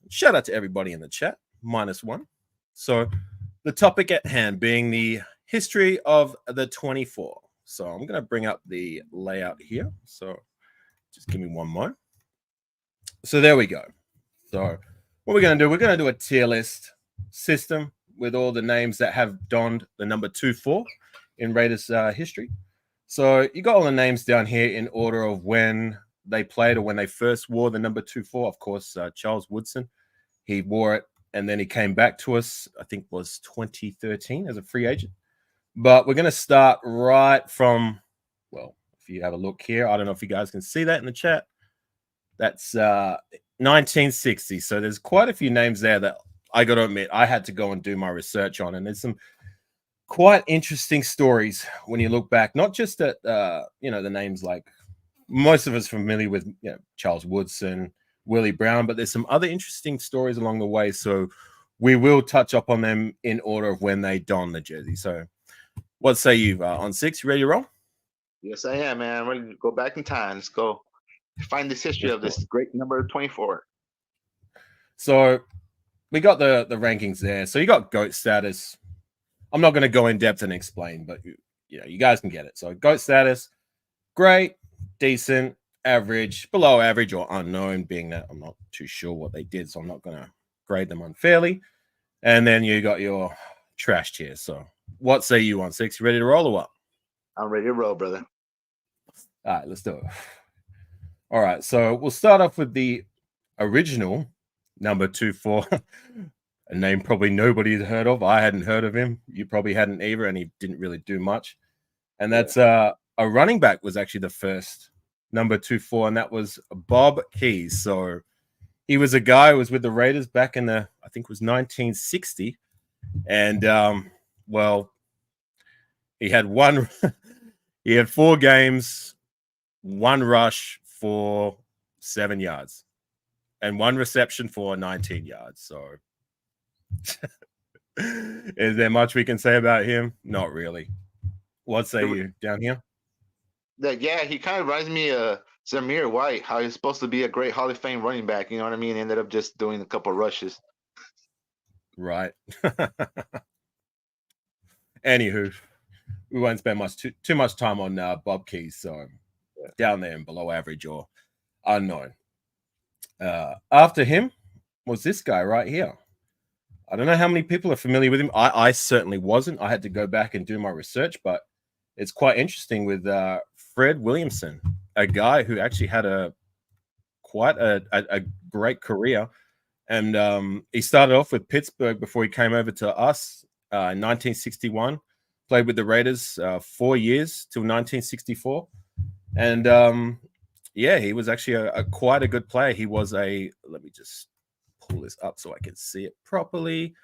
shout out to everybody in the chat, -1. So the topic at hand being the history of the 24. So I'm going to bring up the layout here. So just give me one more. So there we go. So what we're going to do, we're going to do a tier list system with all the names that have donned the number 24 in Raiders history. So you got all the names down here in order of when they played or when they first wore the number 24. Of course, Charles Woodson, he wore it and then he came back to us, I think was 2013 as a free agent. But we're going to start right from, well, if you have a look here, I don't know if you guys can see that in the chat. That's 1960. So there's quite a few names there that I got to admit I had to go and do my research on. And there's some quite interesting stories when you look back, not just at, the names like most of us familiar with, Charles Woodson, Willie Brown, but there's some other interesting stories along the way. So we will touch up on them in order of when they don the jersey. So what say you, Ont6? You ready to roll? Yes, I am, man. I'm ready to go back in time. Let's go find this history of this great number 24. So we got the rankings there. So you got GOAT status. I'm not going to go in depth and explain, but you guys can get it. So GOAT status, great, decent, average, below average, or unknown, being that I'm not too sure what they did, so I'm not going to grade them unfairly. And then you got your trash tier. So what say you, Ont6? You ready to roll or what? I'm ready to roll, brother. All right, let's do it. All right, so we'll start off with the original number 24, a name probably nobody had heard of. I hadn't heard of him. You probably hadn't either, and he didn't really do much. And that's a running back was actually the first number 24, and that was Bob Keys. So he was a guy who was with the Raiders back in I think it was 1960. And, he had he had 4 games, 1 rush for 7 yards, and 1 reception for 19 yards. So is there much we can say about him? Not really. What say you down here? Yeah, he kind of reminds me of Zamir White, how he's supposed to be a great Hall of Fame running back. You know what I mean? Ended up just doing a couple rushes. Right. Anywho, we won't spend too much time on Bob Keys. So down there and below average or unknown. After him was this guy right here. I don't know how many people are familiar with him. I certainly wasn't. I had to go back and do my research, but it's quite interesting with Fred Williamson, a guy who actually had quite a great career. And he started off with Pittsburgh before he came over to us in 1961. Played with the Raiders 4 years till 1964. And he was actually quite a good player. He was let me just pull this up so I can see it properly.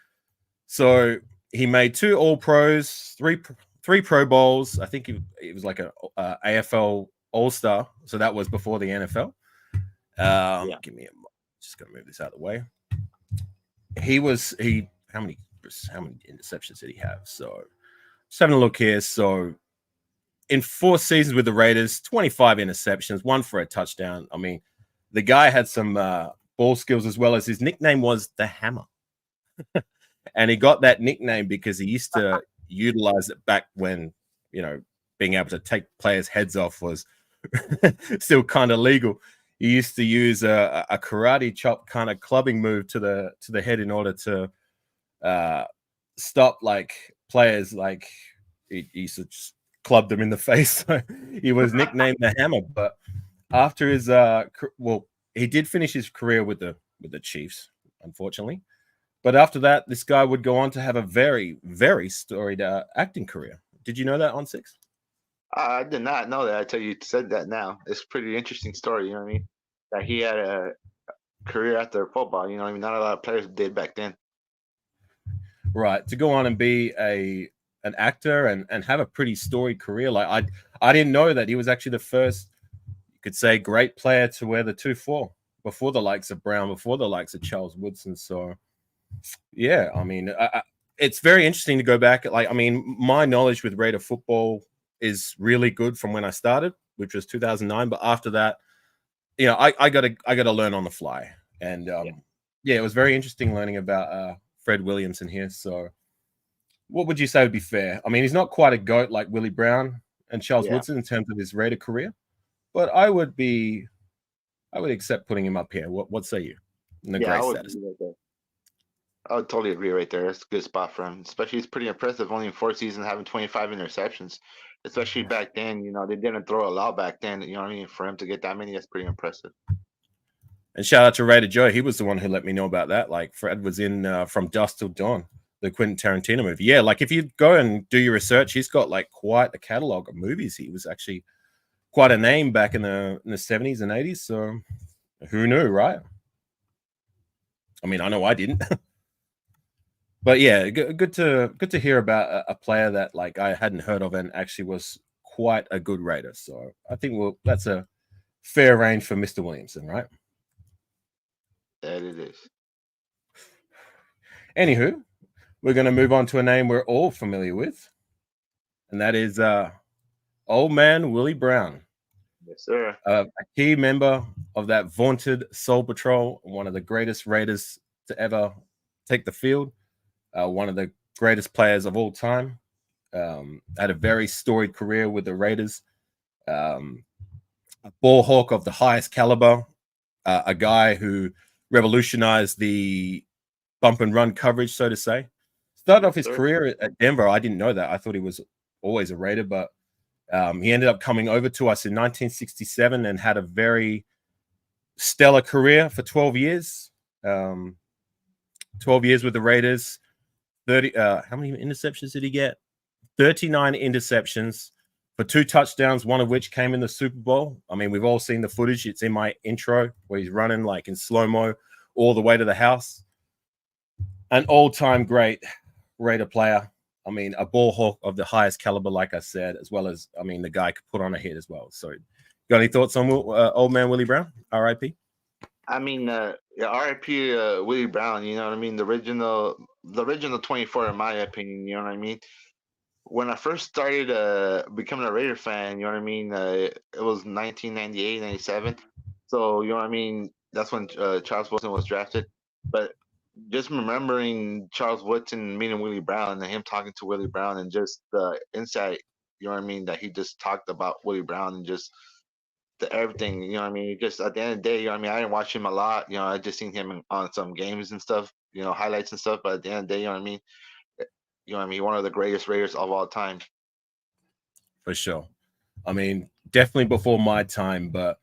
So he made 2 All-Pros, 3 Pro Bowls. I think he was like a AFL All-Star. So that was before the NFL. Give me just gonna move this out of the way. How many interceptions did he have? So just having a look here. So in 4 seasons with the Raiders, 25 interceptions, 1 for a touchdown. I mean, the guy had some ball skills, as well as his nickname was the Hammer. And he got that nickname because he used to utilize it back when, being able to take players' heads off was still kind of legal. He used to use a karate chop kind of clubbing move to the head in order to stop like players. Like he used to just club them in the face. So he was nicknamed the Hammer. But after his he did finish his career with the Chiefs, unfortunately. But after that, this guy would go on to have a very, very storied acting career. Did you know that, Ont6? I did not know that. I tell you said that now. It's a pretty interesting story, you know what I mean? That he had a career after football, you know what I mean? Not a lot of players did back then. Right. To go on and be an actor and have a pretty storied career. Like I didn't know that he was actually the first, you could say, great player to wear the 2-4 before the likes of Brown, before the likes of Charles Woodson. So yeah, I mean, it's very interesting to go back. Like, I mean, my knowledge with Raider football is really good from when I started, which was 2009. But after that, I got to learn on the fly. And yeah, it was very interesting learning about Fred Williamson here. So, what would you say would be fair? I mean, he's not quite a GOAT like Willie Brown and Charles Yeah, Woodson in terms of his Raider career, but I would accept putting him up here. What say you? In the yeah, I great would status. agree right there. I would totally agree right there. That's a good spot for him. Especially, it's pretty impressive. Only in 4 seasons, having 25 interceptions. Especially back then, they didn't throw a lot back then. You know what I mean? For him to get that many, that's pretty impressive. And shout out to Raider Joe. He was the one who let me know about that. Like Fred was in From Dusk Till Dawn, the Quentin Tarantino movie. Yeah, like if you go and do your research, he's got like quite a catalog of movies. He was actually quite a name back in the 70s and 80s. So who knew, right? I mean, I know I didn't. But yeah, good to hear about a player that like I hadn't heard of and actually was quite a good Raider. So I think that's a fair range for Mr. Williamson, right? That it is. Anywho, we're going to move on to a name we're all familiar with, and that is old man Willie Brown. Yes, sir. A key member of that vaunted Soul Patrol, one of the greatest Raiders to ever take the field, one of the greatest players of all time. Had a very storied career with the Raiders. A ball hawk of the highest caliber, a guy who revolutionized the bump and run coverage, so to say. Started off his career at Denver. I didn't know that. I thought he was always a Raider, but he ended up coming over to us in 1967 and had a very stellar career for 12 years. 12 years with the Raiders. 30. How many interceptions did he get? 39 interceptions for 2 touchdowns, one of which came in the Super Bowl. I mean, we've all seen the footage. It's in my intro where he's running like in slow-mo all the way to the house. An all-time great Raider player. I mean, a ball hawk of the highest caliber, like I said, as well as, I mean, the guy could put on a hit as well. So, got any thoughts on old man Willie Brown? R.I.P. I mean, yeah, R.I.P. Willie Brown. You know what I mean? The original 24, in my opinion. You know what I mean? When I first started becoming a Raider fan, you know what I mean? It was 1998, 97. So, you know what I mean? That's when Charles Woodson was drafted. But just remembering Charles Woodson meeting Willie Brown and him talking to Willie Brown and just the insight, you know what I mean, that he just talked about Willie Brown and just everything, you know what I mean? Just at the end of the day, you know what I mean? I didn't watch him a lot. I just seen him on some games and stuff, highlights and stuff. But at the end of the day, you know what I mean? You know what I mean? One of the greatest Raiders of all time. For sure. I mean, definitely before my time, but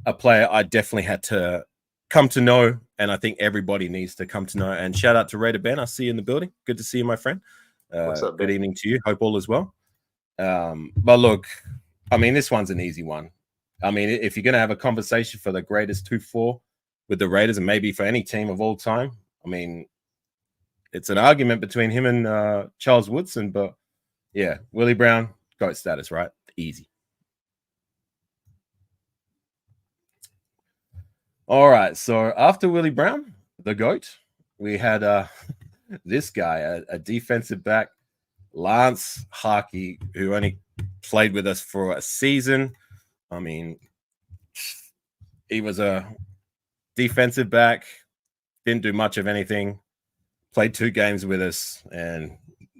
a player I definitely had to come to know, and I think everybody needs to come to know. And shout out to Raider Ben. I see you in the building. Good to see you, my friend. What's up, good Ben? evening to you. Hope all is well. But look, I mean, this one's an easy one. I mean, if you're going to have a conversation for the greatest 2-4 with the Raiders and maybe for any team of all time, I mean, it's an argument between him and Charles Woodson. But yeah, Willie Brown, GOAT status, right? Easy. All right. So after Willie Brown, the GOAT, we had this guy, a defensive back, Lance Harkey, who only played with us for a season. I mean, he was a defensive back, didn't do much of anything, played 2 games with us, and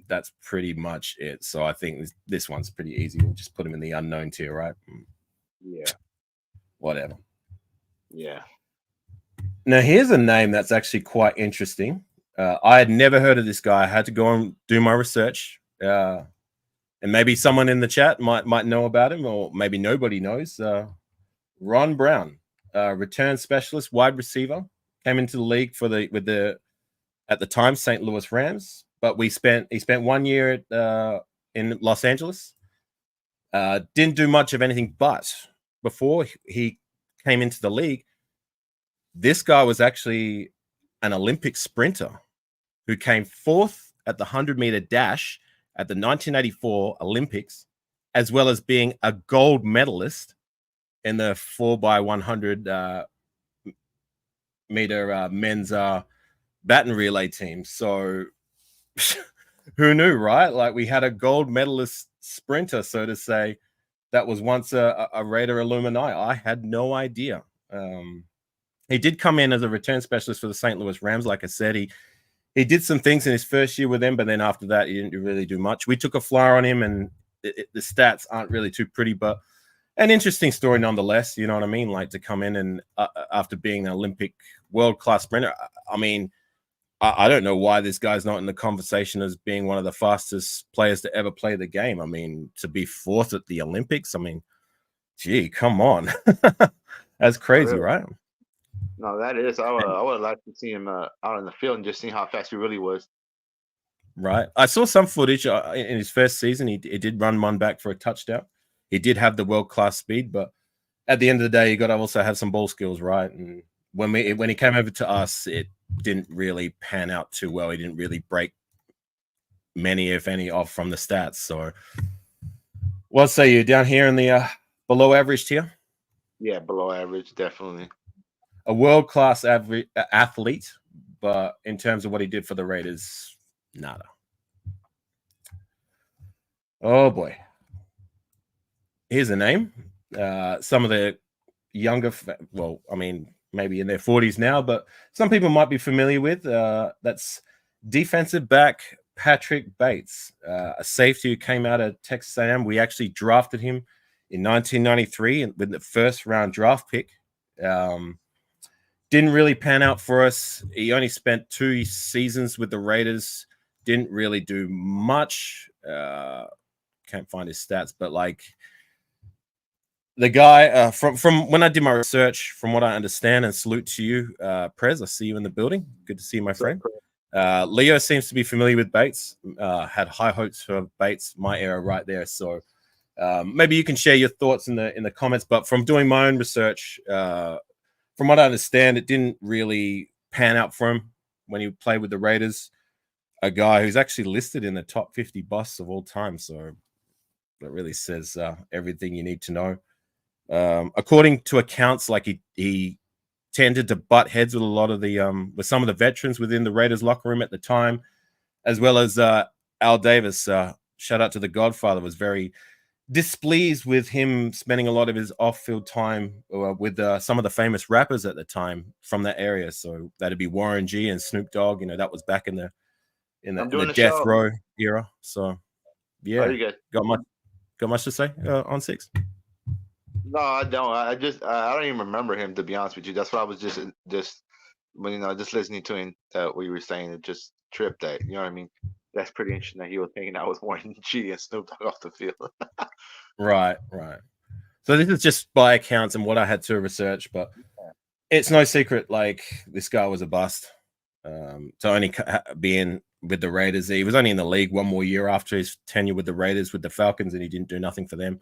that's pretty much it. So I think this one's pretty easy. We'll just put him in the unknown tier, right? Yeah. Whatever. Yeah. Now, here's a name that's actually quite interesting. I had never heard of this guy. I had to go and do my research. And maybe someone in the chat might know about him, or maybe nobody knows. Ron Brown, return specialist, wide receiver, came into the league at the time St. Louis Rams, but he spent 1 year in Los Angeles. Didn't do much of anything, but before he came into the league, this guy was actually an Olympic sprinter who came 4th at the 100-meter dash at the 1984 Olympics, as well as being a gold medalist in the 4x100 meter men's baton relay team. So who knew, right? Like, we had a gold medalist sprinter, so to say, that was once a Raider alumni. I had no idea. He did come in as a return specialist for the St. Louis Rams. Like I said, he did some things in his first year with them, but then after that, he didn't really do much. We took a flyer on him, and the stats aren't really too pretty, but an interesting story nonetheless. You know what I mean? Like to come in and after being an Olympic world-class sprinter, I mean, I don't know why this guy's not in the conversation as being one of the fastest players to ever play the game. I mean, to be fourth at the Olympics, I mean, gee, come on. That's crazy, Really? right? No, that is. I would like to see him out in the field and just see how fast he really was. Right. I saw some footage in his first season. He did run one back for a touchdown. He did have the world-class speed, but at the end of the day, you got to also have some ball skills, right? And when he came over to us, it didn't really pan out too well. He didn't really break many, if any, off from the stats. So, what say you down here in the below average tier? Yeah, below average, definitely. A world-class athlete, but in terms of what he did for the Raiders, nada. Oh boy. Here's a name. Some of the younger, well, I mean, maybe in their 40s now, but some people might be familiar with. That's defensive back Patrick Bates, a safety who came out of Texas A&M. We actually drafted him in 1993 with the first round draft pick. Didn't really pan out for us. He only spent 2 seasons with the Raiders. Didn't really do much. Can't find his stats, but like the guy from when I did my research, from what I understand, and salute to you, Prez. I see you in the building. Good to see you, my friend. Leo seems to be familiar with Bates. Had high hopes for Bates, my era right there. So maybe you can share your thoughts in the comments. But from doing my own research, from what I understand, it didn't really pan out for him when he played with the Raiders. A guy who's actually listed in the top 50 busts of all time. So that really says everything you need to know. According to accounts, like he tended to butt heads with a lot of the with some of the veterans within the Raiders locker room at the time, as well as Al Davis. Shout out to the Godfather, was very displeased with him spending a lot of his off-field time with some of the famous rappers at the time from that area. So that'd be Warren G and Snoop Dogg. You know, that was back in the death row era. So yeah, Very good. Got much to say on six? No, I don't. I don't even remember him, to be honest with you. That's why I was just when just listening to him that what you were saying. It just tripped that. You know what I mean? That's pretty interesting that he was thinking I was Warren G and Snoop Dogg off the field. Right. So this is just by accounts and what I had to research, but it's no secret. Like this guy was a bust. To only being with the Raiders, he was only in the league one more year after his tenure with the Raiders with the Falcons, and he didn't do nothing for them.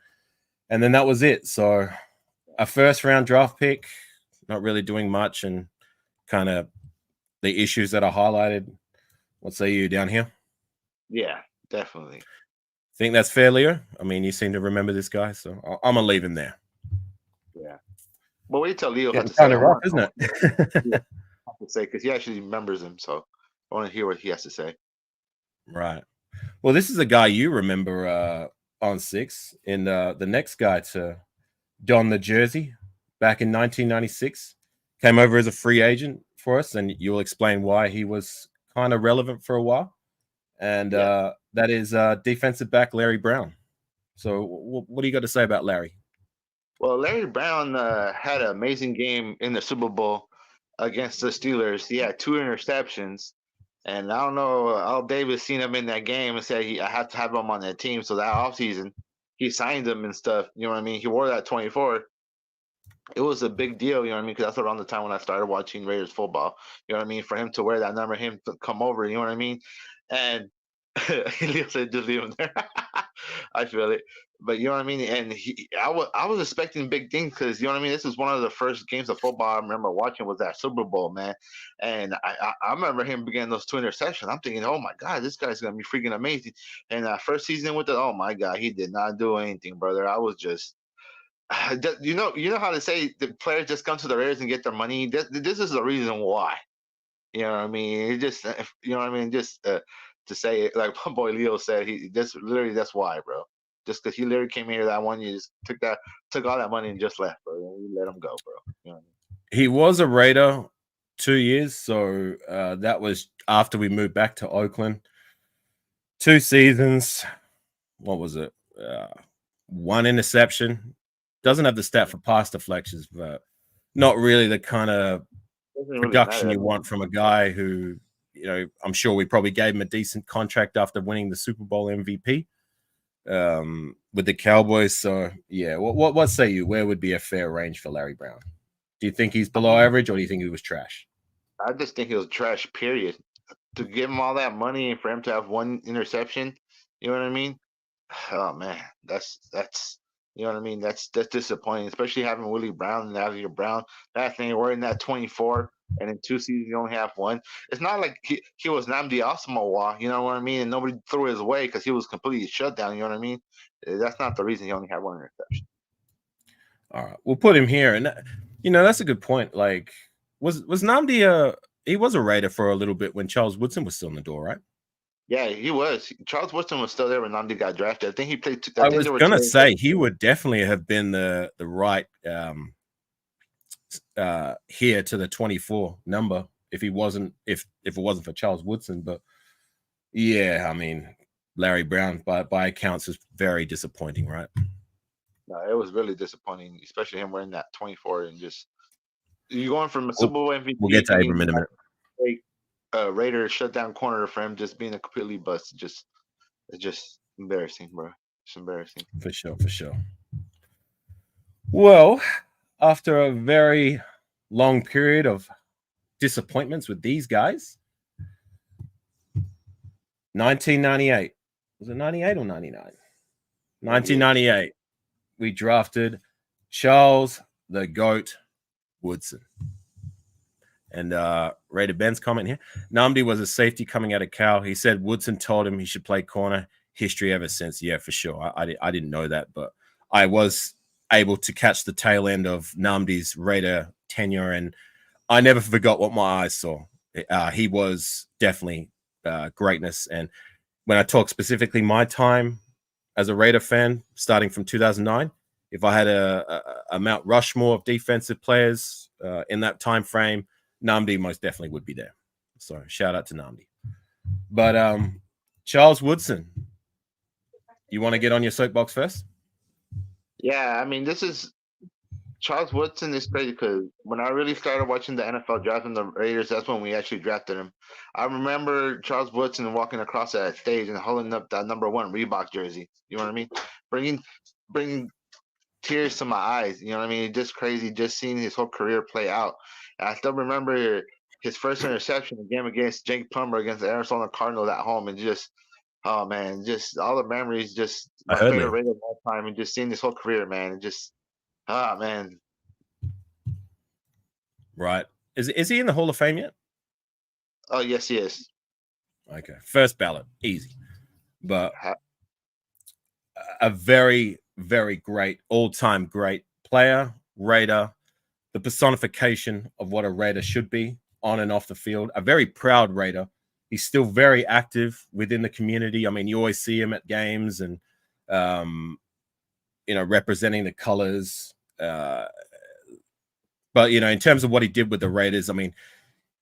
And then that was it. So a first round draft pick, not really doing much, and kind of the issues that are highlighted. What say you down here? Yeah, definitely. Think that's fair, Leo? I mean, you seem to remember this guy, so I'm gonna leave him there. Yeah. Well, wait till Leo has to kind say. of rough, isn't it? Yeah, I have to say, because he actually remembers him, so I want to hear what he has to say. Right. Well, this is a guy you remember on six, and the next guy to don the jersey back in 1996 came over as a free agent for us, and you'll explain why he was kind of relevant for a while. And that is defensive back Larry Brown. So what do you got to say about Larry? Well, Larry Brown had an amazing game in the Super Bowl against the Steelers. He had 2 interceptions. And I don't know, Al Davis seen him in that game and said I have to have him on that team. So that offseason, he signed him and stuff. You know what I mean? He wore that 24. It was a big deal, you know what I mean? Because that's around the time when I started watching Raiders football. You know what I mean? For him to wear that number, him to come over, you know what I mean? And Leo said, just leave him there. I feel it. But you know what I mean? And I was expecting big things because, you know what I mean? This was one of the first games of football I remember watching was that Super Bowl, man. And I remember him beginning those 2 interceptions. I'm thinking, oh, my God, this guy's going to be freaking amazing. And that first season with it, oh, my God, he did not do anything, brother. I was just you know how to say the players just come to the Raiders and get their money. This is the reason why. You know what I mean? It just you know what I mean. Just to say it, like my boy Leo said, that's why, bro. Just because he literally came here that one, you just took all that money and just left, bro. And you let him go, bro. You know what I mean? He was a Raider 2 years, so that was after we moved back to Oakland. 2 seasons. What was it? 1 interception. Doesn't have the stat for pass deflections, but not really the kind of production you want from a guy who, you know, I'm sure we probably gave him a decent contract after winning the Super Bowl MVP with the Cowboys. So yeah, what say you? Where would be a fair range for Larry Brown? Do you think he's below average, or do you think he was trash? I just think he was trash, period. To give him all that money and for him to have 1 interception, you know what I mean? Oh man, that's you know what I mean. That's disappointing, especially having Willie Brown and having your Brown. That thing we're in that 24, and in 2 seasons you only have 1. It's not like he was Namdi Asamoah, you know what I mean, and nobody threw his way because he was completely shut down. You know what I mean? That's not the reason he only had 1 interception. All right, we'll put him here, and you know that's a good point. Like, was Namdi he was a Raider for a little bit when Charles Woodson was still in the door, right? Yeah, he was. Charles Woodson was still there when Namdi got drafted. I think he played. I was gonna say he would definitely have been the right here to the 24 number if he wasn't if it wasn't for Charles Woodson. But yeah, I mean Larry Brown by accounts is very disappointing, right? No, it was really disappointing, especially him wearing that 24 and just you going from a Super Bowl MVP. We'll get to Abram in a minute. Raider shutdown corner for him just being a completely bust. It's just embarrassing, bro. It's embarrassing. For sure. Well, after a very long period of disappointments with these guys, 1998. Was it 98 or 99? 1998. We drafted Charles the GOAT Woodson. And Raider Ben's comment here. Namdi was a safety coming out of Cal. He said Woodson told him he should play corner. History ever since. Yeah, for sure. I didn't know that, but I was able to catch the tail end of Namdi's Raider tenure, and I never forgot what my eyes saw. He was definitely greatness. And when I talk specifically my time as a Raider fan, starting from 2009, if I had a Mount Rushmore of defensive players in that time frame, Namdi most definitely would be there. So shout out to Namdi. But Charles Woodson, you want to get on your soapbox first? Yeah, I mean, this is Charles Woodson is crazy because when I really started watching the NFL draft and the Raiders, that's when we actually drafted him. I remember Charles Woodson walking across that stage and holding up that #1 Reebok jersey. You know what I mean? Bringing tears to my eyes. You know what I mean? Just crazy, just seeing his whole career play out. And I still remember his first interception, a game against Jake Plummer against the Arizona Cardinals at home, and just oh man, just all the memories. Just my favorite Raider of all time, and just seeing this whole career, man, and just man. Right. Is he in the Hall of Fame yet? Oh yes, he is. Okay, first ballot, easy. But a very, very great, all-time great player, Raider, the personification of what a Raider should be on and off the field. A very proud Raider. He's still very active within the community. I mean, you always see him at games and, you know, representing the colors. But, you know, in terms of what he did with the Raiders, I mean,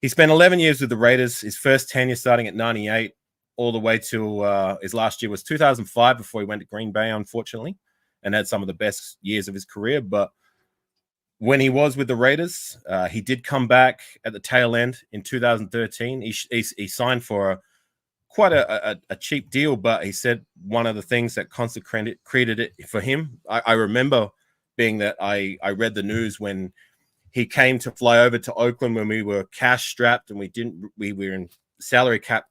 he spent 11 years with the Raiders. His first tenure starting at 98 all the way to his last year was 2005 before he went to Green Bay, unfortunately, and had some of the best years of his career. But when he was with the Raiders, he did come back at the tail end in 2013. He signed for quite a cheap deal, but he said one of the things that consecrated it for him, I remember being that I read the news when he came to fly over to Oakland when we were cash strapped and we were in salary cap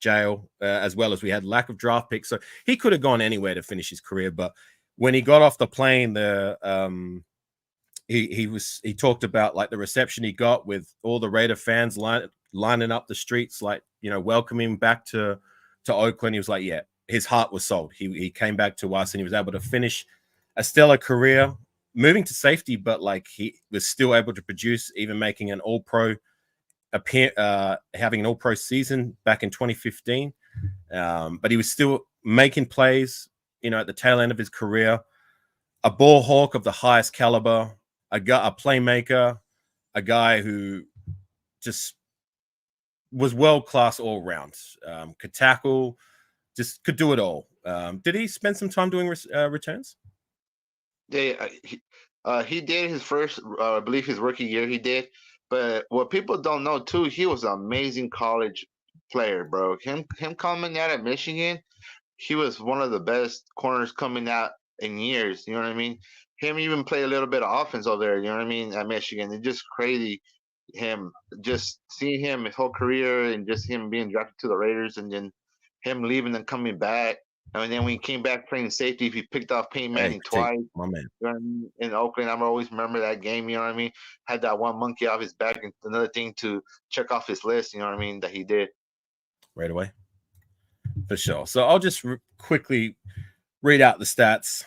jail, as well as we had lack of draft picks. So he could have gone anywhere to finish his career. But when he got off the plane, he talked about like the reception he got with all the Raider fans lining up the streets, like, you know, welcoming him back to Oakland. He was like, yeah, his heart was sold. He came back to us and he was able to finish a stellar career, moving to safety, but like he was still able to produce, even making an All-Pro having an All-Pro season back in 2015. But he was still making plays, you know, at the tail end of his career. A ball hawk of the highest caliber, a playmaker, a guy who just was world class all round. Could tackle, just could do it all. Did he spend some time doing returns? He did his first, I believe his rookie year he did. But what people don't know too, he was an amazing college player, bro. Him coming out at Michigan, he was one of the best corners coming out in years. You know what I mean? Him even play a little bit of offense over there. You know what I mean? At Michigan, it's just crazy. Him just seeing him his whole career and just him being drafted to the Raiders and then him leaving and coming back. And then when he came back playing safety, he picked off Peyton Manning twice. My man. You know what I mean? In Oakland, I always remember that game. You know what I mean? Had that one monkey off his back and another thing to check off his list. You know what I mean? That he did right away. For sure. So I'll just quickly read out the stats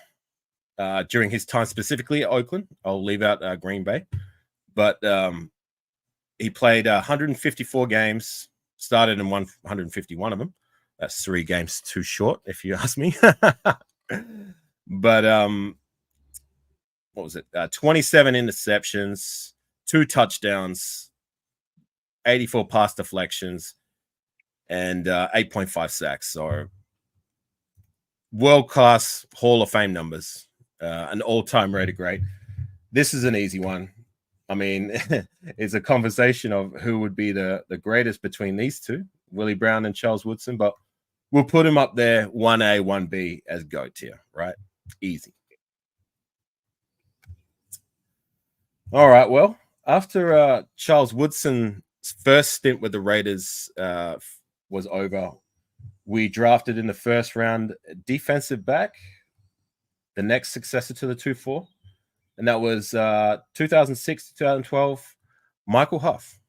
during his time specifically at Oakland. I'll leave out Green Bay. But he played 154 games, started in 151 of them. That's 3 games too short, if you ask me. But what was it? 27 interceptions, 2 touchdowns, 84 pass deflections, and 8.5 sacks. So world-class Hall of Fame numbers, an all-time Raider great. This is an easy one. I mean, it's a conversation of who would be the greatest between these two, Willie Brown and Charles Woodson, but we'll put him up there 1A, 1B as GOAT tier, right? Easy. All right, well, after Charles Woodson's first stint with the Raiders was over, we drafted in the first round defensive back, the next successor to the 2-4, and that was 2006 to 2012, Michael Huff.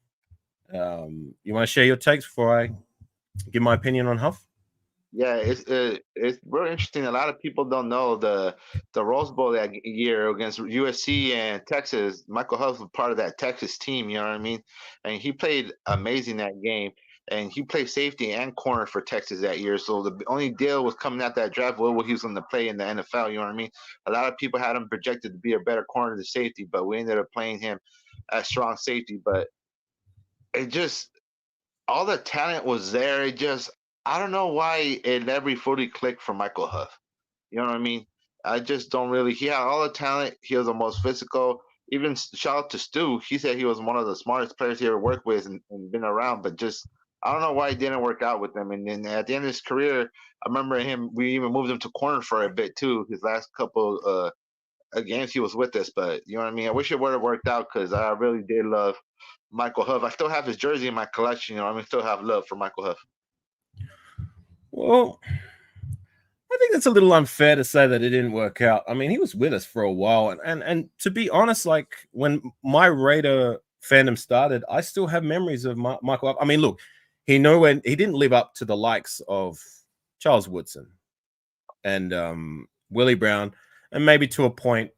You want to share your takes before I give my opinion on Huff? Yeah, it's very interesting. A lot of people don't know the Rose Bowl that year against USC and Texas. Michael Huff was part of that Texas team. You know what I mean? And he played amazing that game. And he played safety and corner for Texas that year. So the only deal was coming out that draft what he was going to play in the NFL. You know what I mean? A lot of people had him projected to be a better corner than safety, but we ended up playing him as strong safety. But it just all the talent was there. It just I don't know why it never fully clicked for Michael Huff. You know what I mean? I just don't really. He had all the talent. He was the most physical. Even shout out to Stu. He said he was one of the smartest players he ever worked with and been around. But just I don't know why it didn't work out with him. And then at the end of his career, I remember him. We even moved him to corner for a bit too. His last couple games he was with us. But you know what I mean? I wish it would have worked out because I really did love Michael Huff. I still have his jersey in my collection. You know, I still have love for Michael Huff. Well, I think that's a little unfair to say that it didn't work out. I mean, he was with us for a while, and to be honest, like when my Raider fandom started, I still have memories of Michael. I mean, look, he didn't live up to the likes of Charles Woodson and Willie Brown, and maybe to a point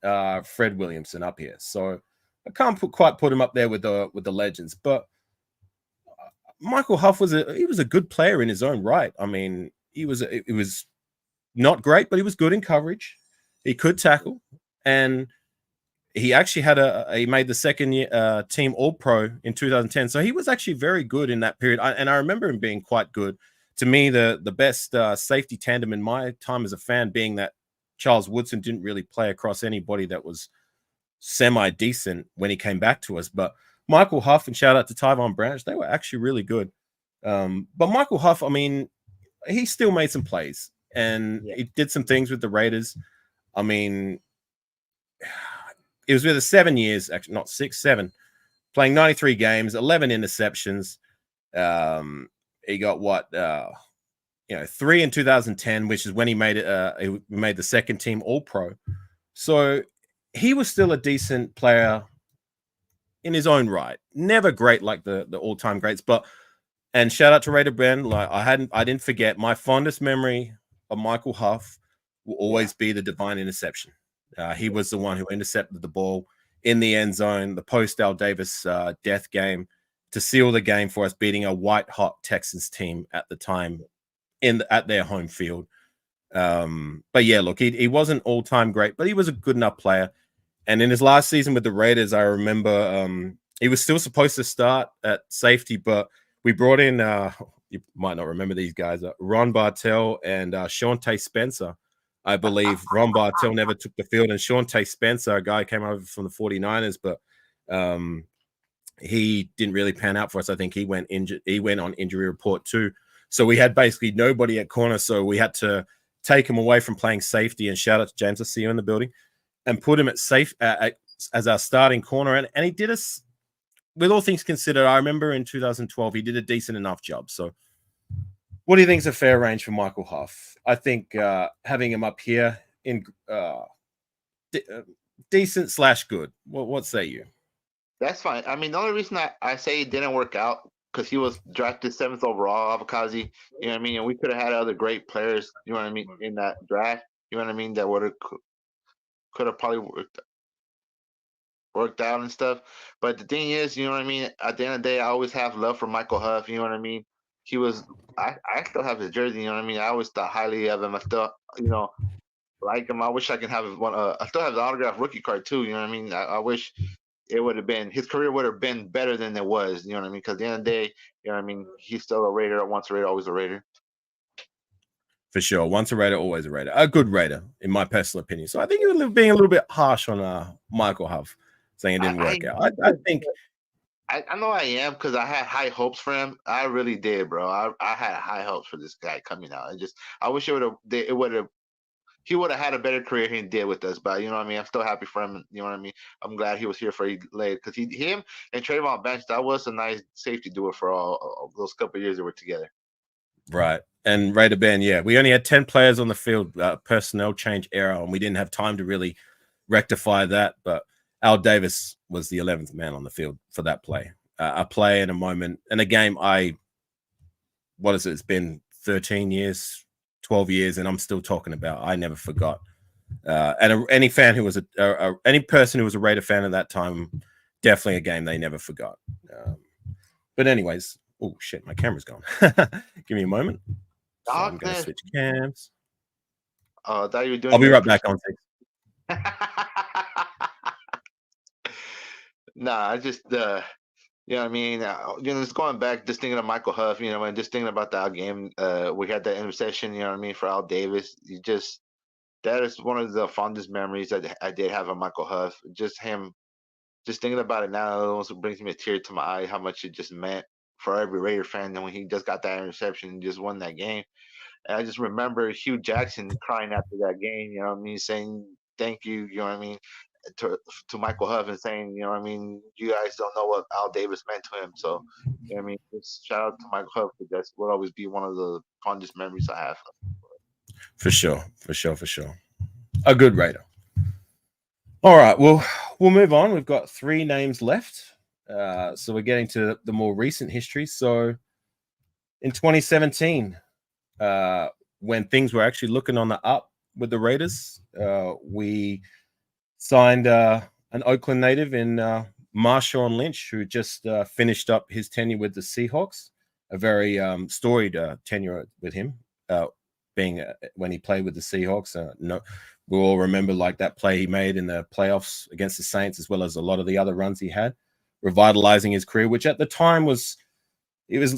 Fred Williamson up here. So I can't quite put him up there with the legends, but Michael Huff was a good player in his own right. I mean, it was not great, but he was good in coverage. He could tackle, and he actually he made the second year team All-Pro in 2010. So he was actually very good in that period. And I remember him being quite good. To me, the best safety tandem in my time as a fan being that Charles Woodson didn't really play across anybody that was semi-decent when he came back to us. But Michael Huff, and shout out to Tyvon Branch, they were actually really good. But Michael Huff, I mean, he still made some plays, and he did some things with the Raiders. I mean, it was with the 7 years, actually not 6, 7, playing 93 games, 11 interceptions. He got 3 in 2010, which is when he made it. He made the second team All-Pro. So he was still a decent player in his own right. Never great like the all-time greats, and shout out to Raider Ben. Like I didn't forget my fondest memory of Michael Huff will always be the divine interception. He was the one who intercepted the ball in the end zone, the post-Al Davis death game to seal the game for us, beating a white-hot Texans team at the time at their home field. But yeah, look, he wasn't all-time great, but he was a good enough player. And in his last season with the Raiders, I remember he was still supposed to start at safety, but we brought in, you might not remember these guys, Ron Bartell and Shawntae Spencer. I believe Ron Bartell never took the field, and Shawntae Spencer, a guy came over from the 49ers, but he didn't really pan out for us. I think he went injured. He went on injury report too. So we had basically nobody at corner. So we had to take him away from playing safety. And shout out to James, I see you in the building, and put him at safe as our starting corner. And he did us, with all things considered. I remember in 2012 he did a decent enough job. So what do you think is a fair range for Michael Huff? I think having him up here in decent / good. What say you? That's fine. I mean, the only reason I say it didn't work out because he was drafted 7th overall, Afakasi. You know what I mean? And we could have had other great players, you know what I mean, in that draft. You know what I mean? That could have probably worked out and stuff. But the thing is, you know what I mean? At the end of the day, I always have love for Michael Huff. You know what I mean? He was. I still have his jersey. You know what I mean? I always thought highly of him. I still, like him. I wish I can have one. I still have the autographed rookie card too. You know what I mean? I wish it would have been, his career would have been better than it was. You know what I mean? Because at the end of the day, you know what I mean, he's still a Raider. Once a Raider, always a Raider. For sure. Once a Raider, always a Raider. A good Raider, in my personal opinion. So I think you're being a little bit harsh on Michael Huff, saying it didn't work out. I think... I know I am, because I had high hopes for him. I really did, bro. I had high hopes for this guy coming out. I wish he would have had a better career than he did with us. But you know what I mean? I'm still happy for him. You know what I mean? I'm glad he was here for late, because him and Trayvon Bench, that was a nice safety duo for all those couple of years they were together. Right. And Raider Ben, yeah, we only had 10 players on the field, personnel change era, and we didn't have time to really rectify that. But Al Davis was the 11th man on the field for that play. A play and a moment and a game. What is it? It's been 13 years, 12 years, and I'm still talking about. I never forgot. And any fan who was any person who was a Raider fan at that time, definitely a game they never forgot. But anyways, oh shit, my camera's gone. Give me a moment. So I'm going to switch cams. Oh, I thought you were doing. I'll be right back on 6. Nah, I just you know what I mean, just going back, just thinking of Michael Huff, and just thinking about that game, we had that interception, you know what I mean, for Al Davis. That is one of the fondest memories that I did have of Michael Huff. Just him, just thinking about it now, it almost brings me a tear to my eye how much it just meant for every Raider fan. And when he just got that interception and just won that game, and I just remember Hugh Jackson crying after that game, you know what I mean, saying thank you, you know what I mean, to Michael Huff, and saying, you know what I mean, you guys don't know what Al Davis meant to him. So, you know what I mean, just shout out to Michael Huff, because that will always be one of the fondest memories I have. For sure. A good Raider. All right, well, we'll move on. We've got 3 names left. So we're getting to the more recent history. So in 2017, when things were actually looking on the up with the Raiders, we signed an Oakland native in Marshawn Lynch, who just finished up his tenure with the Seahawks. A very storied tenure with him, being when he played with the Seahawks. We all remember like that play he made in the playoffs against the Saints, as well as a lot of the other runs he had, revitalizing his career, which at the time was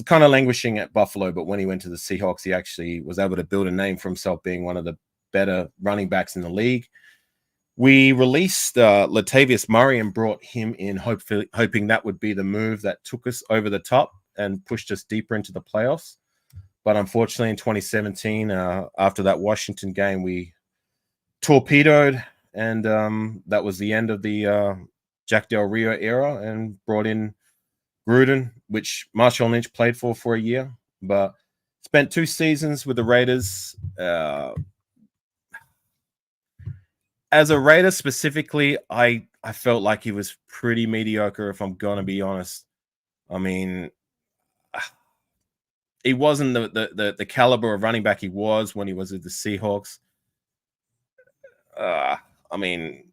kind of languishing at Buffalo. But when he went to the Seahawks, he actually was able to build a name for himself, being one of the better running backs in the league. We released Latavius Murray and brought him in, hoping that would be the move that took us over the top and pushed us deeper into the playoffs. But unfortunately, in 2017, after that Washington game, we torpedoed, and that was the end of the Jack Del Rio era, and brought in Gruden, which Marshawn Lynch played for a year, but spent 2 seasons with the Raiders. As a Raider specifically, I felt like he was pretty mediocre, if I'm going to be honest. I mean, he wasn't the caliber of running back he was when he was with the Seahawks. I mean,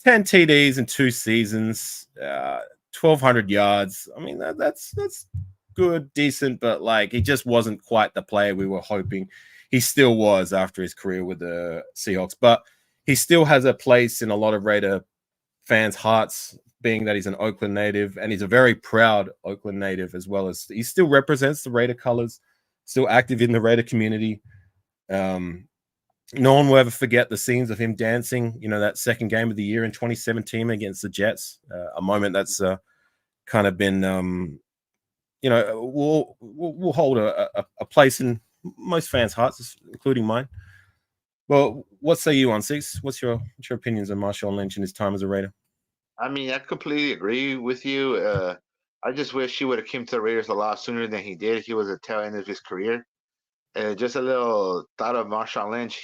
10 TDs in 2 seasons, 1,200 yards. I mean, that's good, decent, but like he just wasn't quite the player we were hoping he still was after his career with the Seahawks. But he still has a place in a lot of Raider fans' hearts being that he's an Oakland native, and he's a very proud Oakland native, as well as he still represents the Raider colors, still active in the Raider community. No one will ever forget the scenes of him dancing, that second game of the year in 2017 against the Jets, a moment that's kind of been, will hold a place in most fans' hearts, including mine. Well, what say you, Ont6? What's your opinions on Marshawn Lynch and his time as a Raider? I mean, I completely agree with you. I just wish he would have came to the Raiders a lot sooner than he did. He was at the tail end of his career. Just a little thought of Marshawn Lynch.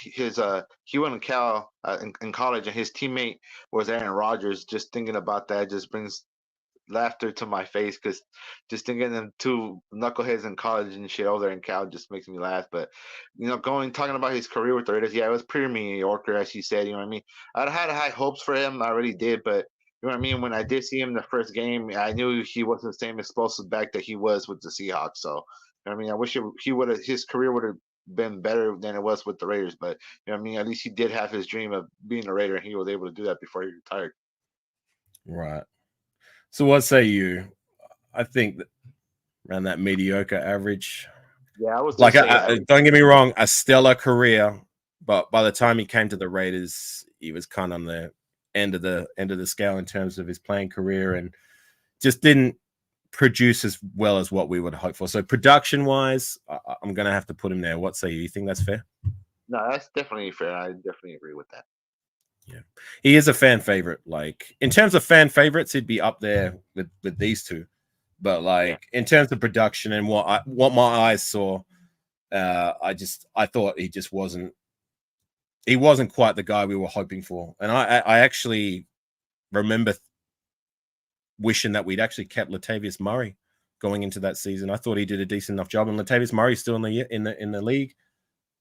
He went to Cal in college, and his teammate was Aaron Rodgers. Just thinking about that just brings laughter to my face, because just thinking of them two knuckleheads in college and shit over there in Cal just makes me laugh. But talking about his career with the Raiders, yeah, it was pretty mediocre, as you said. You know what I mean? I had high hopes for him. I really did, but you know what I mean? When I did see him the first game, I knew he wasn't the same explosive back that he was with the Seahawks. So, you know what I mean? I wish his career would have been better than it was with the Raiders. But, you know what I mean? At least he did have his dream of being a Raider, and he was able to do that before he retired. Right. So what say you? I think that around that mediocre average. Yeah, I was like, don't get me wrong, a stellar career, but by the time he came to the Raiders, he was kind of on the end of the scale in terms of his playing career, and just didn't produce as well as what we would hope for. So production wise, I'm gonna have to put him there. What say you? You think that's fair? No, that's definitely fair. I definitely agree with that. Yeah, he is a fan favorite. Like, in terms of fan favorites, he'd be up there with these two. But in terms of production and what my eyes saw, I thought he just wasn't quite the guy we were hoping for. And I actually remember wishing that we'd actually kept Latavius Murray going into that season. I thought he did a decent enough job, and Latavius Murray's still in the league.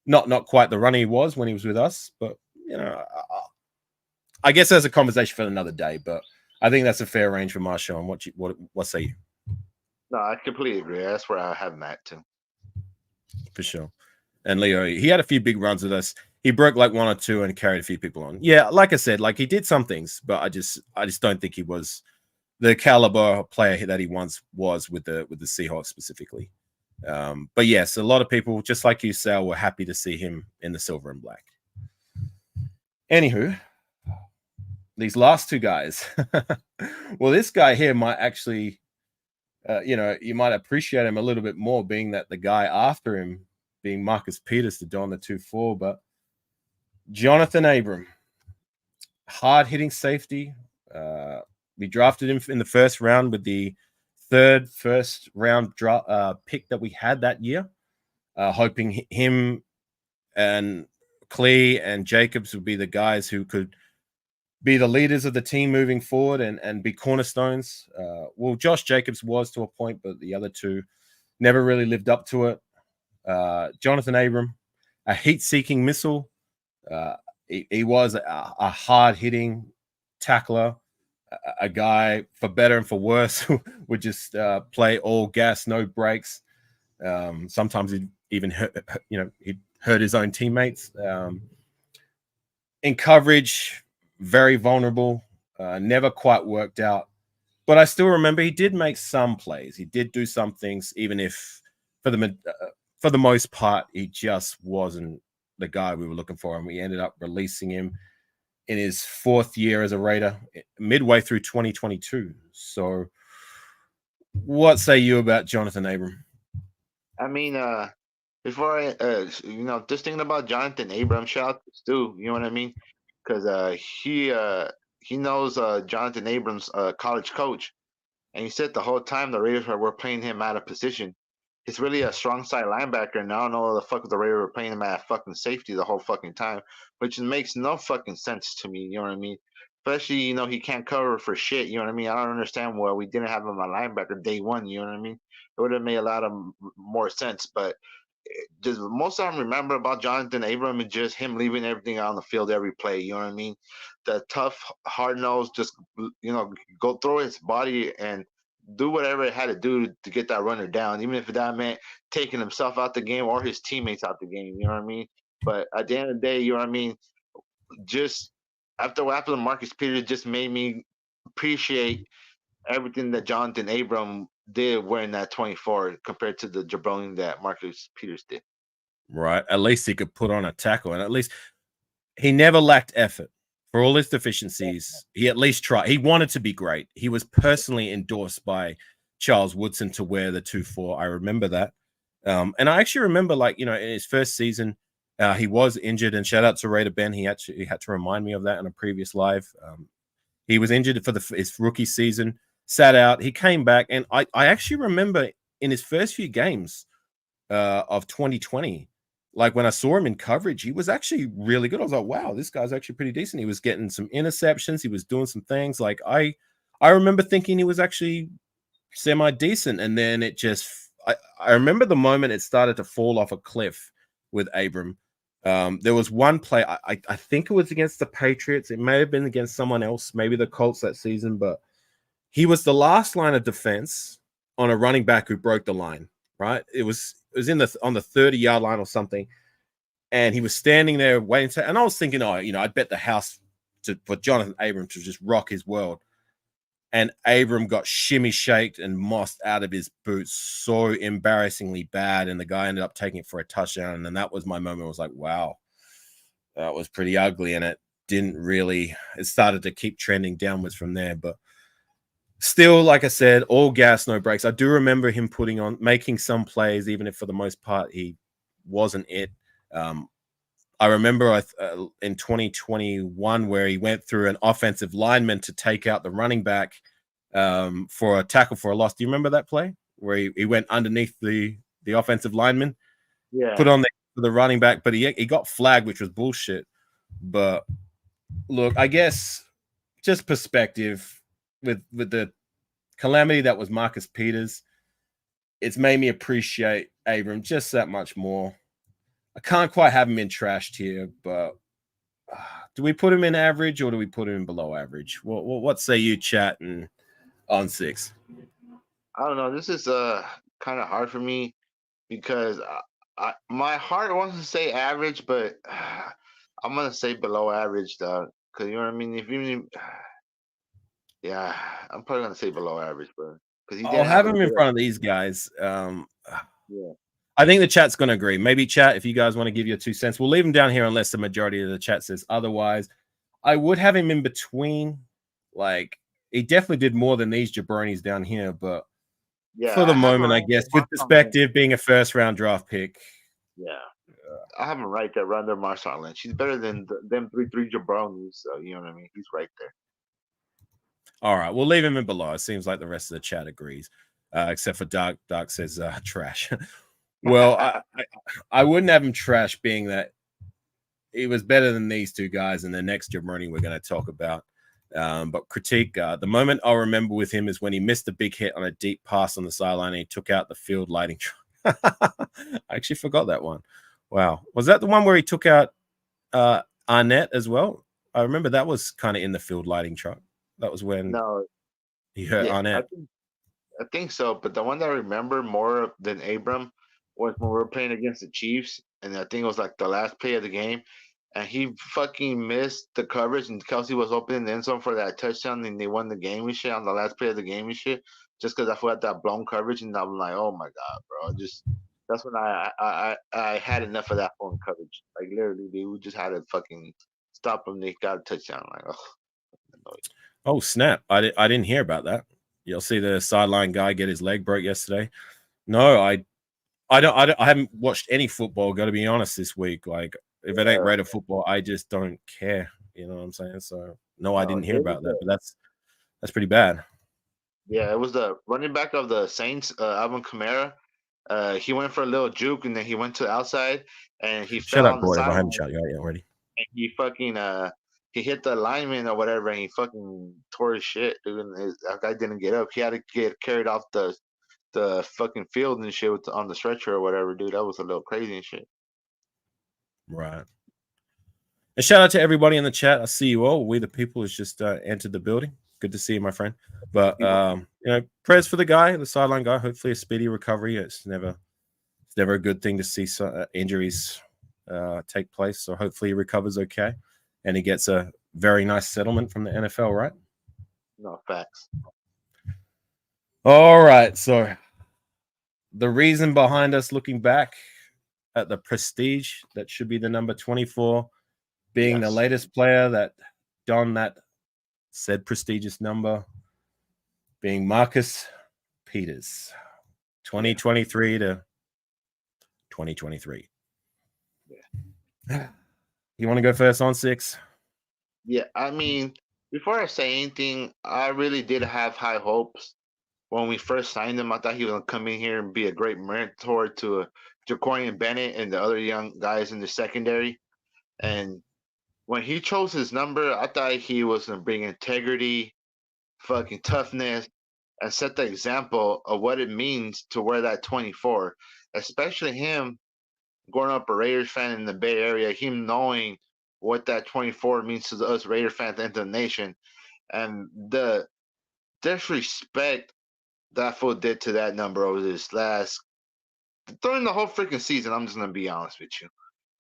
Not quite the runner he was when he was with us, but I guess that's a conversation for another day. But I think that's a fair range for Marshawn. What say you? No, I completely agree. That's where I have him at too. For sure. And Leo, he had a few big runs with us. He broke like one or two and carried a few people on. Yeah, like I said, he did some things, but I just don't think he was the caliber player that he once was with the Seahawks specifically. But yes, a lot of people, just like you, Sal, were happy to see him in the silver and black. Anywho, these last two guys. Well, this guy here might actually, you might appreciate him a little bit more, being that the guy after him, being Marcus Peters, to don the 2-4, but Jonathan Abram, hard-hitting safety. We drafted him in the first round with the third first-round pick that we had that year, hoping him and Klee and Jacobs would be the guys who could be the leaders of the team moving forward and be cornerstones. Well, Josh Jacobs was to a point, but the other two never really lived up to it. Jonathan Abram, a heat-seeking missile. He was a hard-hitting tackler, a guy, for better and for worse, would just play all gas, no brakes. Sometimes he'd even he'd hurt his own teammates. In coverage, very vulnerable, never quite worked out. But I still remember he did make some plays. He did do some things, even if for the most part, he just wasn't the guy we were looking for. And we ended up releasing him in his fourth year as a Raider, midway through 2022. So what say you about Jonathan Abram? I mean, before I, just thinking about Jonathan Abram, shout out to Stu, you know what I mean? Because he knows Jonathan Abram's college coach, and he said the whole time the Raiders were playing him out of position. He's really a strong side linebacker, and I don't know what the fuck the Raiders were playing him at fucking safety the whole fucking time, which makes no fucking sense to me, you know what I mean? Especially, he can't cover for shit, you know what I mean? I don't understand why we didn't have him a linebacker day one, you know what I mean? It would have made a lot of more sense, but just most I remember about Jonathan Abram is just him leaving everything out on the field every play. You know what I mean? The tough, hard nose, just go throw his body and do whatever it had to do to get that runner down, even if that meant taking himself out the game or his teammates out the game. You know what I mean? But at the end of the day, you know what I mean? Just after the Marcus Peters just made me appreciate everything that Jonathan Abram did wearing that 24 compared to the jabroni that Marcus Peters did. Right. At least he could put on a tackle, and at least he never lacked effort. For all his deficiencies, he at least tried. He wanted to be great. He was personally endorsed by Charles Woodson to wear the 2-4. I remember that. And I actually remember, like, in his first season, he was injured, and shout out to Raider Ben. He had to remind me of that in a previous live. He was injured for his rookie season, sat out. He came back, and I actually remember in his first few games of 2020, like when I saw him in coverage, he was actually really good. I was like, wow, this guy's actually pretty decent. He was getting some interceptions. He was doing some things. Like I remember thinking he was actually semi-decent. And then it just, I remember the moment it started to fall off a cliff with Abram. There was one play, I think it was against the Patriots. It may have been against someone else, maybe the Colts that season, but he was the last line of defense on a running back who broke the line, right? It was on the 30-yard line or something, and he was standing there waiting to, and I was thinking, I'd bet the house for Jonathan Abram to just rock his world. And Abram got shimmy shaked and mossed out of his boots so embarrassingly bad, and the guy ended up taking it for a touchdown. And then that was my moment. I was like, wow, that was pretty ugly, and it started to keep trending downwards from there. But still, like I said, all gas, no brakes. I do remember him making some plays, even if for the most part he wasn't it. I remember in 2021 where he went through an offensive lineman to take out the running back for a tackle for a loss. Do you remember that play where he went underneath the offensive lineman? Yeah. Put on the running back, but he got flagged, which was bullshit. But look, I guess just perspective with the calamity that was Marcus Peters, it's made me appreciate Abram just that much more. I can't quite have him in trashed here, but do we put him in average or do we put him in below average? What say you, chat and Ont6? I don't know. This is kind of hard for me because my heart wants to say average, but I'm gonna say below average, dog. Because you know what I mean. Yeah, I'm probably gonna say below average, bro. Because I'll have him in front of these guys. Yeah. I think the chat's going to agree. Maybe chat, if you guys want to give your 2 cents, we'll leave him down here unless the majority of the chat says otherwise. I would have him in between. Like, he definitely did more than these jabronis down here, but for the moment, I guess, with perspective, being a first-round draft pick. Yeah. I have him right there under Marshawn Lynch. He's better than them 3 jabronis, so you know what I mean? He's right there. All right, we'll leave him in below. It seems like the rest of the chat agrees, except for Dark. Dark says trash. Well, I wouldn't have him trash, being that he was better than these 2 guys in the next jabroni we're going to talk about. But critique, the moment I'll remember with him is when he missed a big hit on a deep pass on the sideline and he took out the field lighting truck. I actually forgot that one. Wow. Was that the one where he took out Arnett as well? I remember that was kind of in the field lighting truck. That was when he hurt Arnett. I think so, but the one that I remember more than Abram was when we were playing against the Chiefs, and I think it was like the last play of the game, and he fucking missed the coverage, and Kelsey was open in the end zone for that touchdown, and they won the game and shit on the last play of the game and shit, just because I forgot that blown coverage, and I'm like, oh my god, bro, that's when I had enough of that phone coverage. Like literally, we just had to fucking stop them. They got a touchdown. Like, oh snap! I didn't hear about that. You'll see the sideline guy get his leg broke yesterday. No, I haven't watched any football. Got to be honest this week. Like, if it ain't Raider football, I just don't care. You know what I'm saying? So no, I didn't hear about that. But that's pretty bad. Yeah, it was the running back of the Saints, Alvin Kamara. He went for a little juke, and then he went to the outside, and he fell on the side. I haven't shot you out yet already. And he fucking he hit the lineman or whatever, and he fucking tore his shit, dude. And that guy didn't get up. He had to get carried off the fucking field and shit on the stretcher or whatever, dude. That was a little crazy and shit. Right. And shout out to everybody in the chat. I see you all. We the people has just entered the building. Good to see you, my friend. But prayers for the guy, the sideline guy. Hopefully a speedy recovery. It's never a good thing to see injuries take place. So hopefully he recovers okay, and he gets a very nice settlement from the NFL, right? No facts. All right. So the reason behind us looking back at the prestige that should be the number 24 being the Yes. latest player that donned that said prestigious number being Marcus Peters, 2023 to 2023. Yeah. You want to go first on 6? Yeah, I mean, before I say anything, I really did have high hopes when we first signed him. I thought he was gonna come in here and be a great mentor to Jacorian Bennett and the other young guys in the secondary. And when he chose his number, I thought he was gonna bring integrity, fucking toughness, and set the example of what it means to wear that 24. Especially him growing up a Raiders fan in the Bay Area, him knowing what that 24 means to us Raider fans and the nation, and the disrespect that fool did to that number over this last during the whole freaking season. I'm just gonna be honest with you,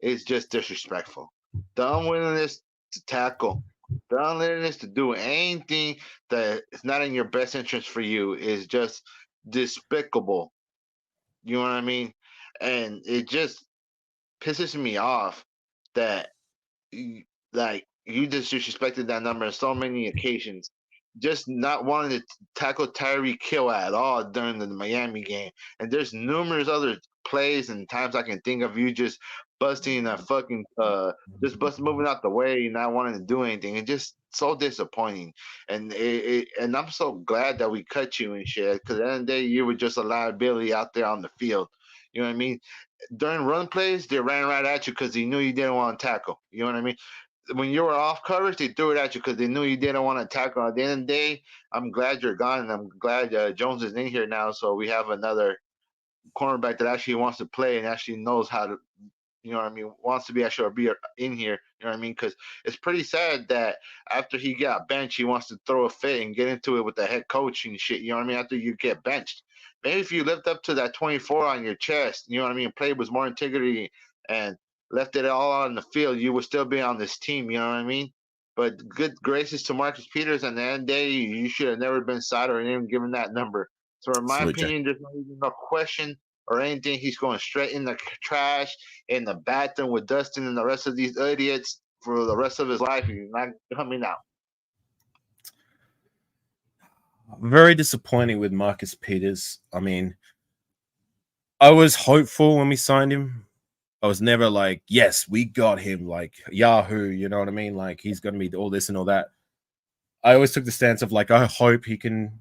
it's just disrespectful. The unwillingness to tackle, the unwillingness to do anything that is not in your best interest for you is just despicable. You know what I mean? And it just pisses me off that like you just disrespected that number on so many occasions. Just not wanting to tackle Tyreek Hill at all during the Miami game. And there's numerous other plays and times I can think of you just busting a fucking just moving out the way, not wanting to do anything. It's just so disappointing. And and I'm so glad that we cut you and shit, because at the end of the day you were just a liability out there on the field. You know what I mean? During run plays, they ran right at you because they knew you didn't want to tackle. You know what I mean? When you were off coverage, they threw it at you because they knew you didn't want to tackle. At the end of the day, I'm glad you're gone, and I'm glad Jones is in here now, so we have another cornerback that actually wants to play and actually knows how to, you know what I mean, wants to be actually be in here, you know what I mean? Because it's pretty sad that after he got benched, he wants to throw a fit and get into it with the head coach and shit, you know what I mean, after you get benched. Maybe if you lived up to that 24 on your chest, you know what I mean, played with more integrity and left it all on the field, you would still be on this team, you know what I mean? But good graces to Marcus Peters, and the end of the day, you should have never been signed or even given that number. So, in my Salute, Jack. opinion, there's not even a question or anything. He's going straight in the trash, in the bathroom with Dustin and the rest of these idiots for the rest of his life. He's not coming out. Very disappointing with Marcus Peters. I mean, I was hopeful when we signed him. I was never like, yes, we got him, like Yahoo, you know what I mean? Like he's going to be all this and all that. I always took the stance of like, I hope he can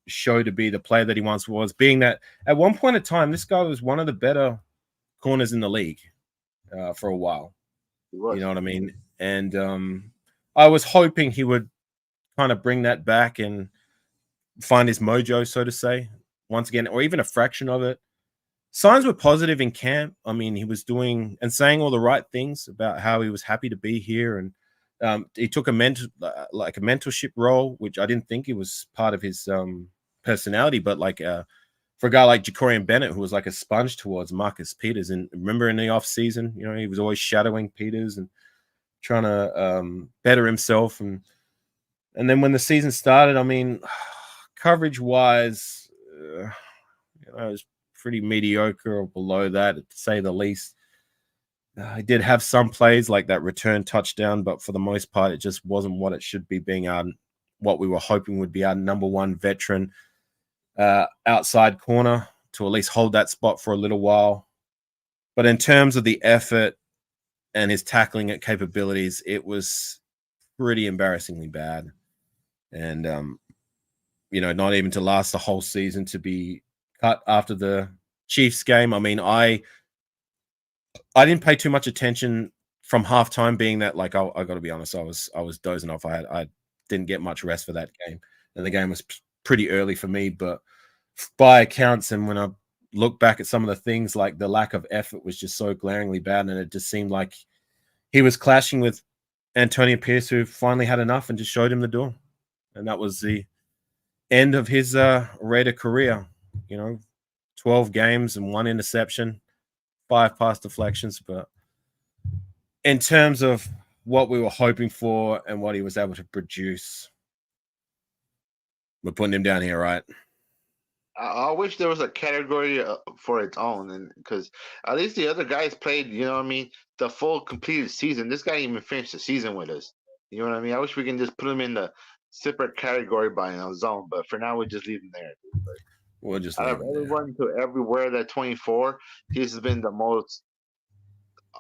show to be the player that he once was, being that at one point in time, this guy was one of the better corners in the league for a while. You know what I mean? And I was hoping he would kind of bring that back and find his mojo, so to say, once again, or even a fraction of it. Signs were positive in camp. I mean, he was doing and saying all the right things about how he was happy to be here, and he took a mentorship role, which I didn't think he was part of his personality, but like for a guy like Jacorian Bennett, who was like a sponge towards Marcus Peters, and remember in the off season, you know, he was always shadowing Peters and trying to better himself, and then when the season started, I mean, coverage wise, you know, it was pretty mediocre or below that, to say the least. I did have some plays like that return touchdown, but for the most part, it just wasn't what it should be, being our what we were hoping would be our number one veteran outside corner to at least hold that spot for a little while. But in terms of the effort and his tackling at capabilities, it was pretty embarrassingly bad. And, you know, not even to last the whole season, to be cut after the Chiefs game. I mean, I didn't pay too much attention from halftime, being that, like, I got to be honest, I was dozing off. I didn't get much rest for that game, and the game was pretty early for me. But by accounts, and when I look back at some of the things, like the lack of effort was just so glaringly bad, and it just seemed like he was clashing with Antonio Pierce, who finally had enough and just showed him the door, and that was the end of his Raider career. You know, 12 games and 1 interception, 5 pass deflections. But in terms of what we were hoping for and what he was able to produce, We're putting him down here, right? I wish there was a category for its own, and because at least the other guys played, you know what I mean, the full completed season. This guy didn't even finished the season with us. You know what I mean? I wish we can just put him in the separate category by zone, but for now we just leave him there. We'll just Out leave of him there. everyone to everywhere that 24, he's been the most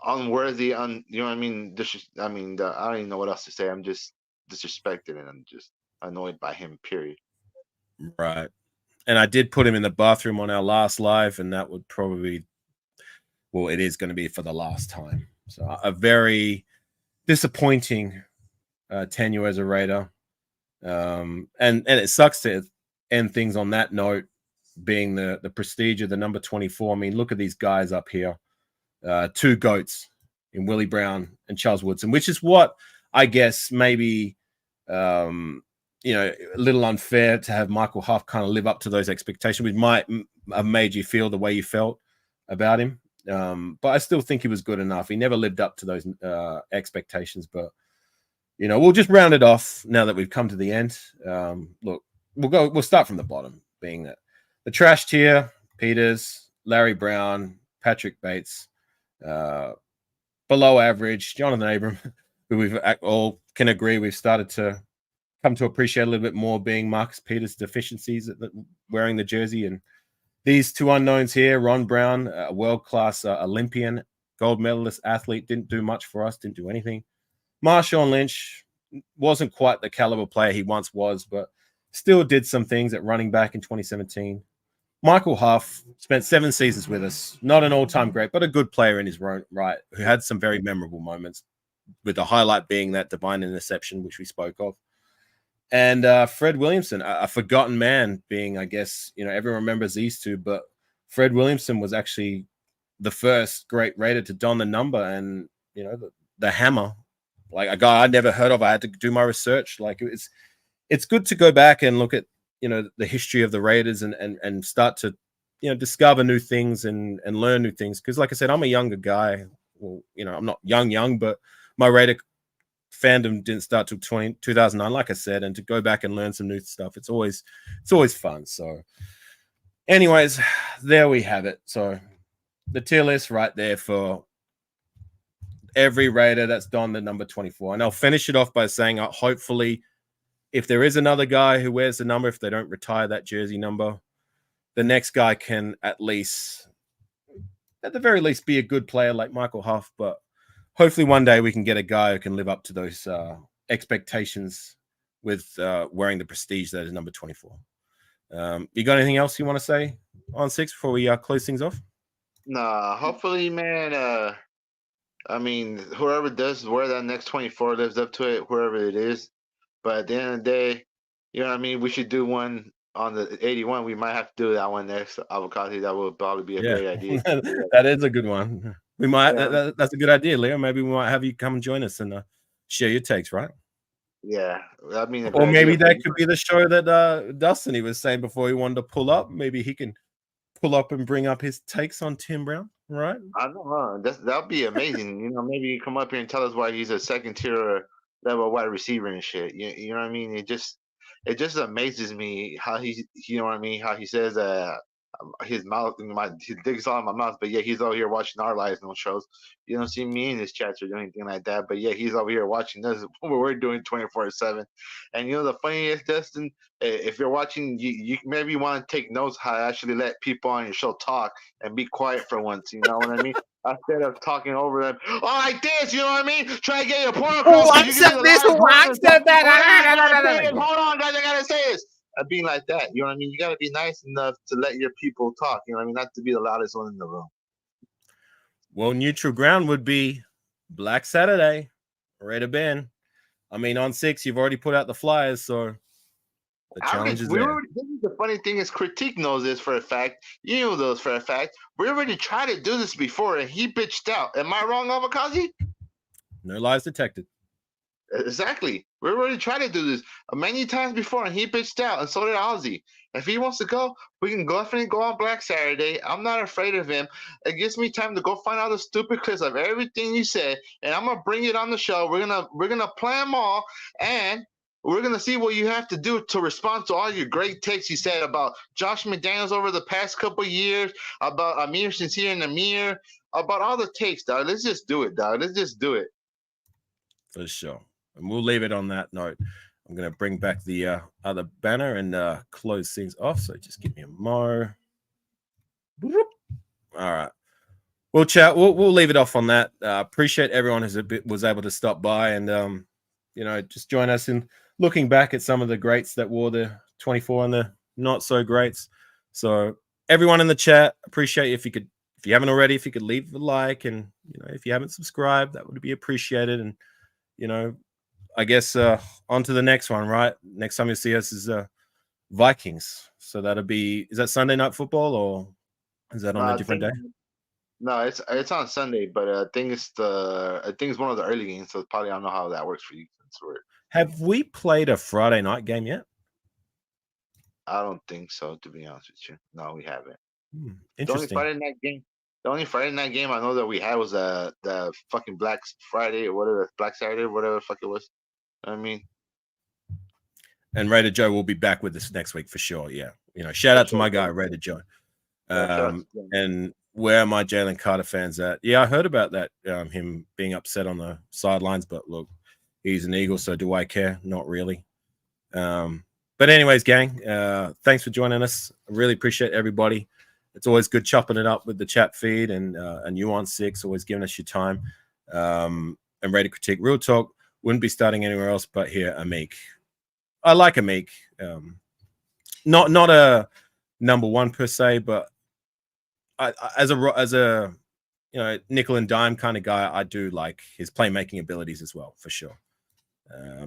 unworthy. You know what I mean? I don't even know what else to say. I'm just disrespected and I'm just annoyed by him. Period. Right. And I did put him in the bathroom on our last live, and that would probably, well, it is going to be for the last time. So a very disappointing tenure as a Raider. And it sucks to end things on that note, being the prestige of the number 24. I mean, look at these guys up here. Two GOATs in Willie Brown and Charles Woodson, which is what I guess maybe a little unfair to have Michael Huff kind of live up to those expectations. We might have made you feel the way you felt about him, but I still think he was good enough. He never lived up to those expectations, but we'll just round it off now that we've come to the end. Look, we'll start from the bottom, being that the trash tier: Peters, Larry Brown, Patrick Bates. Below average, Jonathan Abram, who we've all can agree we've started to come to appreciate a little bit more, being Marcus Peters' deficiencies at wearing the jersey. And these two unknowns here: Ron Brown, a world-class Olympian, gold medalist athlete, didn't do much for us, didn't do anything. Marshawn Lynch wasn't quite the caliber player he once was, but still did some things at running back in 2017. Michael Huff spent 7 seasons with us. Not an all-time great, but a good player in his own right, who had some very memorable moments, with the highlight being that divine interception, which we spoke of. And Fred Williamson, a forgotten man, being, I guess, everyone remembers these two, but Fred Williamson was actually the first great Raider to don the number and, the hammer, like a guy I'd never heard of. I had to do my research. Like, it's good to go back and look at, the history of the Raiders and start to, discover new things and learn new things. Because like I said, I'm a younger guy. Well, I'm not young, but my Raider fandom didn't start till 2009, like I said, and to go back and learn some new stuff, it's always fun. So anyways, there we have it. So the tier list right there for every Raider that's donned the number 24. And I'll finish it off by saying, hopefully, if there is another guy who wears the number, if they don't retire that jersey number, the next guy can at the very least be a good player like Michael Huff. But hopefully one day we can get a guy who can live up to those expectations with wearing the prestige that is number 24. You got anything else you want to say on 6 before we close things off? Nah, hopefully, man. Whoever does wear that next 24 lives up to it, wherever it is. But at the end of the day, you know what I mean? We should do one on the 81. We might have to do that one next. Afakasi, that would probably be a great idea. That is a good one. We might. Yeah. That's a good idea, Leo. Maybe we might have you come and join us and share your takes, right? Yeah, or maybe that could be the show that Dustin he was saying before he wanted to pull up. Maybe he can pull up and bring up his takes on Tim Brown, right? I don't know. That'd be amazing. Maybe you come up here and tell us why he's a second tier level wide receiver and shit. You know what I mean? It just amazes me how how he says his mouth his dick's all in my mouth, but yeah, he's over here watching our lives no shows. You don't see me in his chats or doing anything like that, but yeah, he's over here watching us what we're doing 24/7. And the funniest, Dustin, if you're watching, you maybe want to take notes how to actually let people on your show talk and be quiet for once. You know what I mean? Instead of talking over them, like this, you know what I mean? Try to get your point across. I said this. I said that. Hold on, guys, I gotta say this. Being like that, you know what I mean? You gotta be nice enough to let your people talk. You know what I mean? Not to be the loudest one in the room. Well, neutral ground would be Black Saturday, Raider Ben. I mean, on 6, you've already put out the flyers, so the challenge is there. The funny thing is, Critique knows this for a fact. You know those for a fact. We already tried to do this before, and he bitched out. Am I wrong, Afakasi? No lies detected. Exactly. We already tried to do this many times before, and he bitched out, and so did Ozzy. If he wants to go, we can definitely go on Black Saturday. I'm not afraid of him. It gives me time to go find out the stupid clips of everything you said, and I'm gonna bring it on the show. We're gonna plan them all, and We're gonna see what you have to do to respond to all your great takes you said about Josh McDaniels over the past couple of years, about Amir Sincere and Amir, about all the takes, dog. Let's just do it, dog. Let's just do it. For sure. And we'll leave it on that note. I'm going to bring back the other banner and close things off. So just give me a mo. All right. Well, chat. We'll leave it off on that. Appreciate everyone who was able to stop by and just join us in looking back at some of the greats that wore the 24 and the not so greats. So everyone in the chat, appreciate you if you haven't already, if you could leave a like, and if you haven't subscribed, that would be appreciated. And I guess on to the next one, right? Next time you see us is Vikings. So is that Sunday Night Football, or is that on a different day? No, it's on Sunday, but I think it's one of the early games, so probably I don't know how that works for you. Have we played a Friday night game yet? I don't think so, to be honest with you. No, we haven't. Interesting. The only Friday night game I know that we had was the fucking Black Friday or whatever, Black Saturday, whatever the fuck it was. I mean, and Raider Joe will be back with us next week for sure. Yeah, shout out to my guy Raider Joe. And where are my Jalen Carter fans at? Yeah, I heard about that. Him being upset on the sidelines, but look, he's an Eagle, so do I care? Not really. But anyways, gang, thanks for joining us. I really appreciate everybody. It's always good chopping it up with the chat feed and Ont6 always giving us your time. And Raider Critique, real talk, wouldn't be starting anywhere else but here. Amik, I like Amik. Not a number one per se, but as a nickel and dime kind of guy, I do like his playmaking abilities as well, for sure.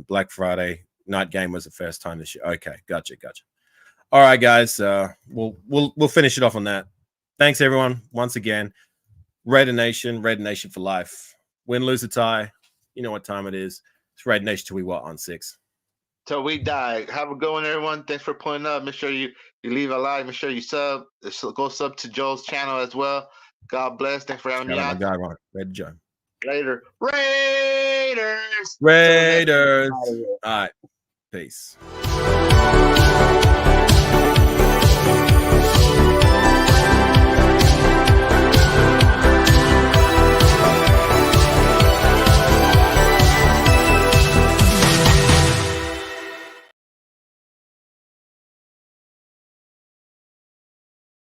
Black Friday night game was the first time this year. Okay, gotcha. All right, guys, we'll finish it off on that. Thanks everyone once again. Raider Nation for life. Win, lose, or tie, you know what time it is. It's Raider Nation till we what on 6. Till we die. Have a good one, everyone. Thanks for pulling up. Make sure you leave a like. Make sure you sub. Go sub to Joel's channel as well. God bless. Thanks for having me on. My guy, Raider Joe. Later. Raiders. All right. Peace.